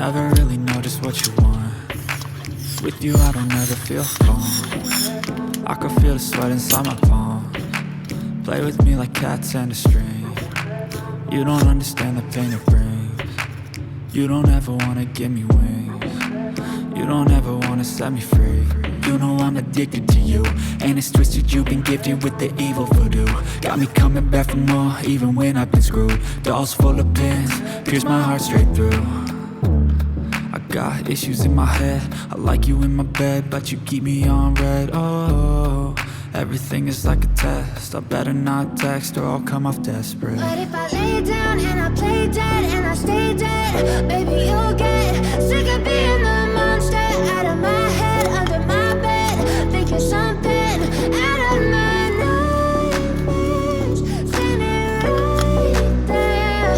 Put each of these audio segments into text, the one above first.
Never really know just what you want. With you I don't ever feel calm. I can feel the sweat inside my palm. Play with me like cats and a string. You don't understand the pain it brings. You don't ever wanna give me wings. You don't ever wanna set me free. You know I'm addicted to you, and it's twisted, you've been gifted with the evil voodoo. Got me coming back for more, even when I've been screwed. Dolls full of pins, pierce my heart straight through. I got issues in my head, I like you in my bed, but you keep me on red. Oh, everything is like a test, I better not text or I'll come off desperate. But if I lay down and I play dead and I stay dead, baby you'll get sick of being the monster out of my head, under my bed, thinking something out of my nightmares, standing right there.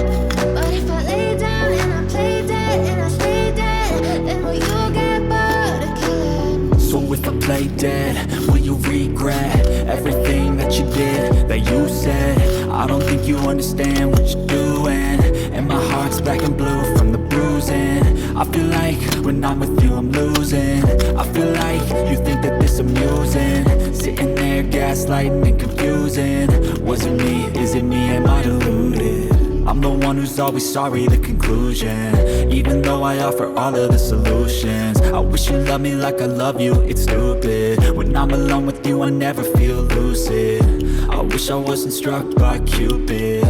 But if I lay down and I play dead and I stay dead, then will you get bored of killing? So if I play dead, will you regret everything that you did, that you said? I don't think you understand what you're doing, and my heart's black and blue from the bruising. I feel like when I'm with you I'm losing. I feel like you think that this amusing, sitting there gaslighting and confusing. Was it me? Is it me? Am I deluded? I'm the one who's always sorry, the conclusion, even though I offer all of the solutions. I wish you loved me like I love you, it's stupid. When I'm alone with you I never feel lucid. I wish I wasn't struck by Cupid.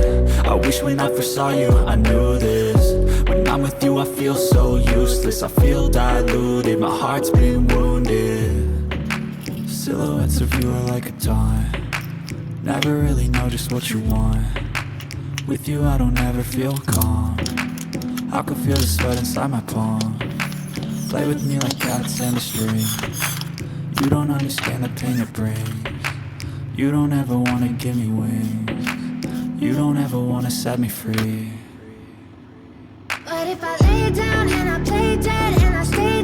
I wish when I first saw you I knew this. When I'm with you I feel so useless, I feel diluted, my heart's been wounded. Silhouettes of you are like a taunt. Never really know just what you want. With you I don't ever feel calm. I can feel the sweat inside my palm. Play with me like cats and a string. You don't understand the pain it brings. You don't ever wanna give me wings. You don't ever wanna set me free. But if I lay down and I play dead and I stay